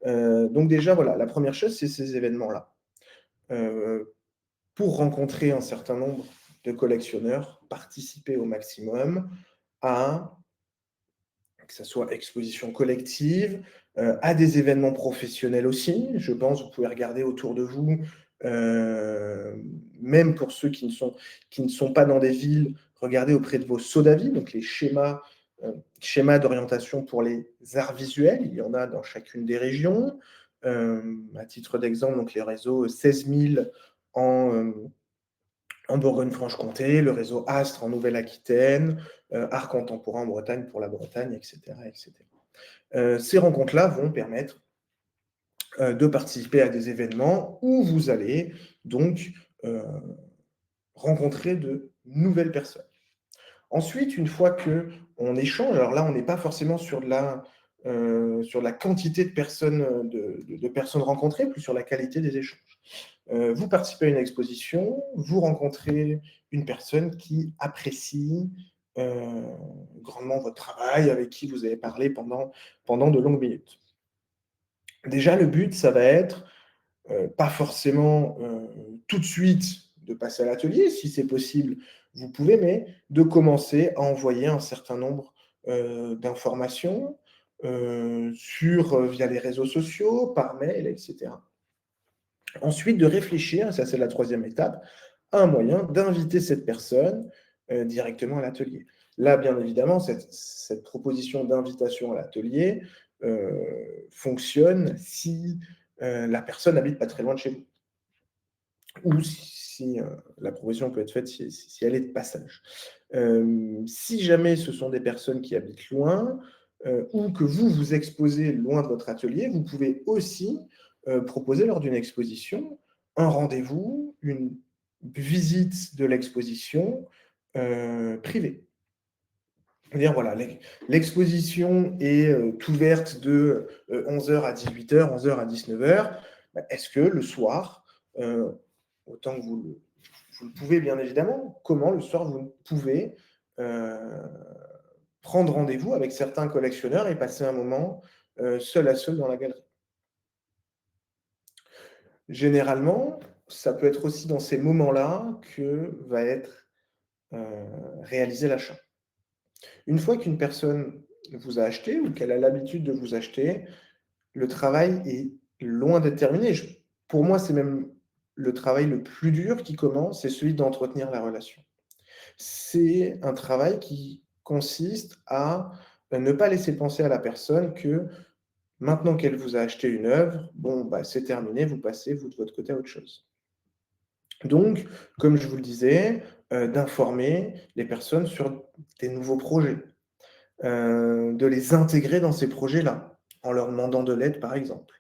Donc déjà, voilà, la première chose, c'est ces événements-là. Heu, pour rencontrer un certain nombre de collectionneurs, participer au maximum à que ça soit exposition collective, à des événements professionnels aussi. Je pense, vous pouvez regarder autour de vous, même pour ceux qui ne sont pas dans des villes, regardez auprès de vos SODAVI, donc les schémas d'orientation pour les arts visuels. Il y en a dans chacune des régions. À titre d'exemple, donc les réseaux 16 000 en, en Bourgogne-Franche-Comté, le réseau Astre en Nouvelle-Aquitaine, Art contemporain en Bretagne pour la Bretagne, et cetera, et cetera. Ces rencontres-là vont permettre de participer à des événements où vous allez donc rencontrer de nouvelles personnes. Ensuite, une fois qu'on échange, alors là, on n'est pas forcément sur la quantité de personnes, de personnes rencontrées, plus sur la qualité des échanges. Vous participez à une exposition, vous rencontrez une personne qui apprécie grandement votre travail, avec qui vous avez parlé pendant de longues minutes. Déjà, le but, ça va être pas forcément tout de suite de passer à l'atelier, si c'est possible, vous pouvez, mais de commencer à envoyer un certain nombre d'informations via les réseaux sociaux, par mail, etc. Ensuite, de réfléchir, ça c'est la troisième étape, à un moyen d'inviter cette personne directement à l'atelier. Là, bien évidemment, cette proposition d'invitation à l'atelier fonctionne si la personne n'habite pas très loin de chez vous, ou si la proposition peut être faite si elle est de passage. Si jamais ce sont des personnes qui habitent loin, ou que vous vous exposez loin de votre atelier, vous pouvez aussi proposer lors d'une exposition un rendez-vous, une visite de l'exposition privée. C'est-à-dire, voilà, l'exposition est ouverte de 11h à 18h, 11h à 19h. Est-ce que le soir, autant que vous le pouvez bien évidemment, comment le soir vous pouvez prendre rendez-vous avec certains collectionneurs et passer un moment seul à seul dans la galerie. Généralement, ça peut être aussi dans ces moments-là que va être réalisé l'achat. Une fois qu'une personne vous a acheté ou qu'elle a l'habitude de vous acheter, le travail est loin d'être terminé. Pour moi, c'est même le travail le plus dur qui commence, c'est celui d'entretenir la relation. C'est un travail qui consiste à ne pas laisser penser à la personne que maintenant qu'elle vous a acheté une œuvre, bon, bah, c'est terminé, vous passez, vous, de votre côté, à autre chose. Donc, comme je vous le disais, d'informer les personnes sur des nouveaux projets, de les intégrer dans ces projets-là, en leur demandant de l'aide, par exemple.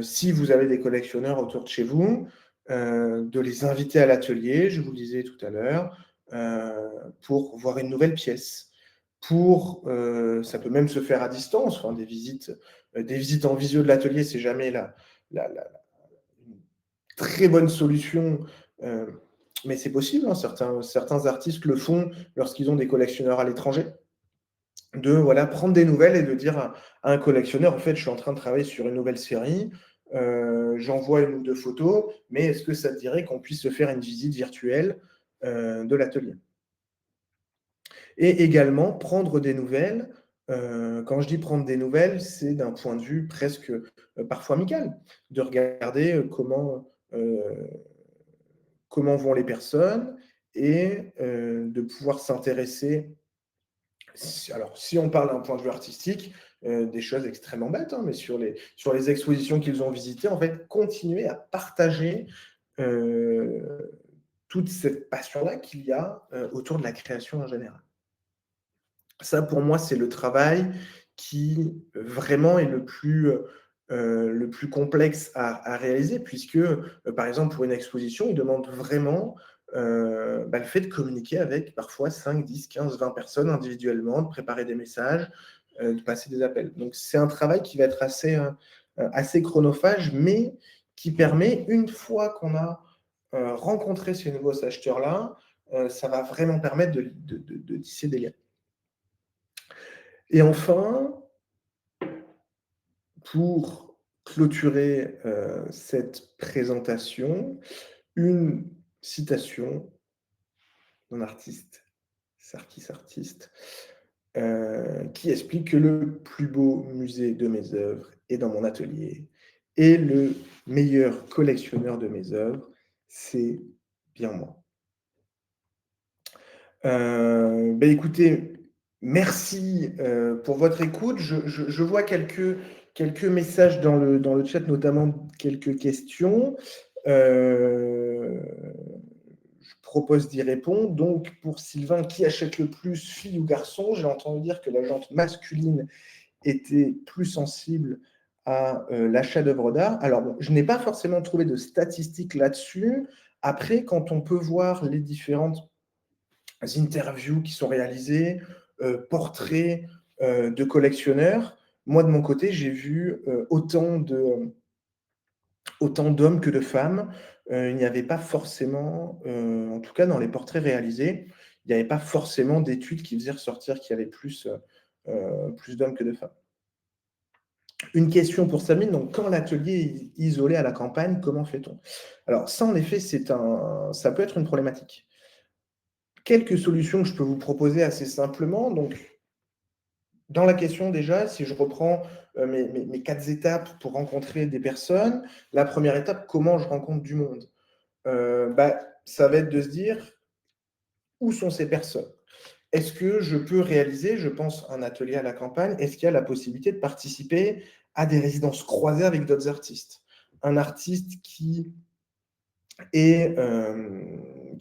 Si vous avez des collectionneurs autour de chez vous, de les inviter à l'atelier, je vous le disais tout à l'heure, pour voir une nouvelle pièce. Ça peut même se faire à distance, enfin, des visites en visio de l'atelier, c'est jamais une très bonne solution, mais c'est possible, hein, certains artistes le font lorsqu'ils ont des collectionneurs à l'étranger, de voilà, prendre des nouvelles et de dire à un collectionneur, en fait, je suis en train de travailler sur une nouvelle série, j'envoie une ou deux photos, mais est-ce que ça te dirait qu'on puisse se faire une visite virtuelle de l'atelier? Et également prendre des nouvelles, quand je dis prendre des nouvelles, c'est d'un point de vue presque parfois amical, de regarder comment vont les personnes et de pouvoir s'intéresser. Alors, si on parle d'un point de vue artistique, des choses extrêmement bêtes, hein, mais sur les expositions qu'ils ont visitées, en fait, continuer à partager toute cette passion-là qu'il y a autour de la création en général. Ça, pour moi, c'est le travail qui vraiment est le plus complexe à réaliser, puisque, par exemple, pour une exposition, il demande vraiment le fait de communiquer avec parfois 5, 10, 15, 20 personnes individuellement, de préparer des messages, de passer des appels. Donc, c'est un travail qui va être assez chronophage, mais qui permet, une fois qu'on a rencontré ces nouveaux acheteurs-là, ça va vraiment permettre de tisser des liens. Et enfin, pour clôturer cette présentation, une citation d'un artiste, Sarkis Artist, qui explique que le plus beau musée de mes œuvres est dans mon atelier et le meilleur collectionneur de mes œuvres, c'est bien moi. Écoutez, merci pour votre écoute. Je vois quelques messages dans le chat, notamment quelques questions. Je propose d'y répondre. Donc, pour Sylvain, qui achète le plus, fille ou garçon? J'ai entendu dire que la jante masculine était plus sensible à l'achat d'œuvres d'art. Alors, bon, je n'ai pas forcément trouvé de statistiques là-dessus. Après, quand on peut voir les différentes interviews qui sont réalisées, portraits de collectionneurs, moi, de mon côté, j'ai vu autant d'hommes que de femmes. Il n'y avait pas forcément, en tout cas dans les portraits réalisés, il n'y avait pas forcément d'études qui faisaient ressortir qu'il y avait plus d'hommes que de femmes. Une question pour Sabine, donc quand l'atelier est isolé à la campagne, comment fait-on? Alors ça, en effet, ça peut être une problématique. Quelques solutions que je peux vous proposer assez simplement. Donc, dans la question déjà, si je reprends mes 4 étapes pour rencontrer des personnes, la première étape, comment je rencontre du monde? Ça va être de se dire, où sont ces personnes? Est-ce que je peux réaliser, je pense, un atelier à la campagne? Est-ce qu'il y a la possibilité de participer à des résidences croisées avec d'autres artistes? Un artiste qui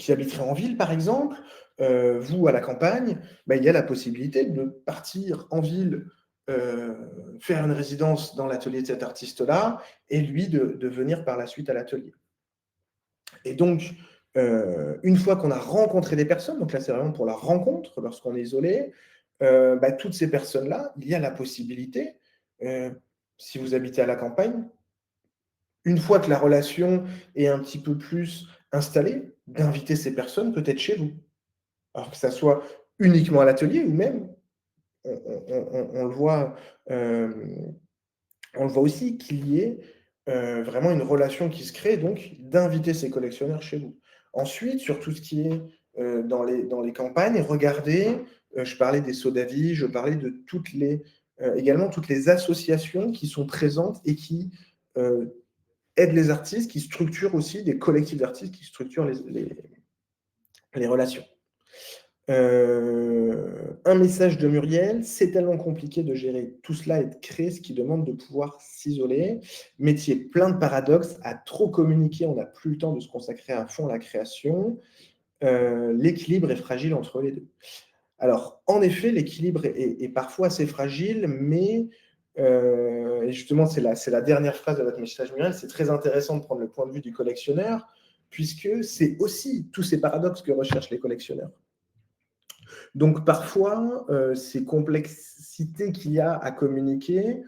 habiterait en ville, par exemple, vous à la campagne, il y a la possibilité de partir en ville, faire une résidence dans l'atelier de cet artiste-là, et lui de venir par la suite à l'atelier. Et donc, une fois qu'on a rencontré des personnes, donc là c'est vraiment pour la rencontre, lorsqu'on est isolé, toutes ces personnes-là, il y a la possibilité, si vous habitez à la campagne, une fois que la relation est un petit peu plus installée, d'inviter ces personnes peut-être chez vous. Alors que ça soit uniquement à l'atelier ou même, on le voit, on le voit aussi qu'il y ait vraiment une relation qui se crée, donc d'inviter ces collectionneurs chez vous. Ensuite, sur tout ce qui est dans les campagnes, regardez, je parlais des sauts d'avis, je parlais de également toutes les associations qui sont présentes et qui aident les artistes, qui structurent aussi des collectifs d'artistes, qui structurent les relations. Un message de Muriel: c'est tellement compliqué de gérer tout cela et de créer ce qui demande de pouvoir s'isoler. Métier plein de paradoxes, à trop communiquer, on n'a plus le temps de se consacrer à fond à la création. L'équilibre est fragile entre les deux. Alors, en effet, l'équilibre est parfois assez fragile, mais et justement, c'est la dernière phrase de votre message, Muriel, c'est très intéressant de prendre le point de vue du collectionneur, puisque c'est aussi tous ces paradoxes que recherchent les collectionneurs. Donc parfois, ces complexités qu'il y a à communiquer,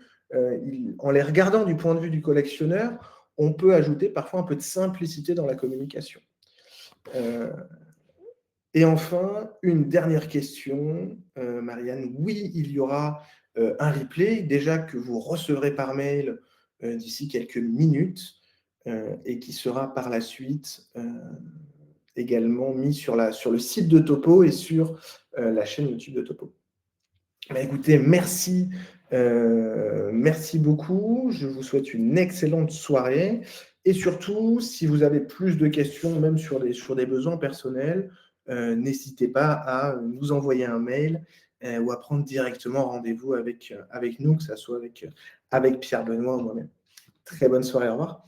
en les regardant du point de vue du collectionneur, on peut ajouter parfois un peu de simplicité dans la communication. Et enfin, une dernière question, Marianne. Oui, il y aura un replay, déjà que vous recevrez par mail d'ici quelques minutes, et qui sera par la suite également mis sur le site de Topo et sur la chaîne YouTube de Topo. Écoutez, merci beaucoup. Je vous souhaite une excellente soirée. Et surtout, si vous avez plus de questions, même sur des besoins personnels, n'hésitez pas à nous envoyer un mail ou à prendre directement rendez-vous avec nous, que ce soit avec Pierre Benoît ou moi-même. Très bonne soirée, au revoir.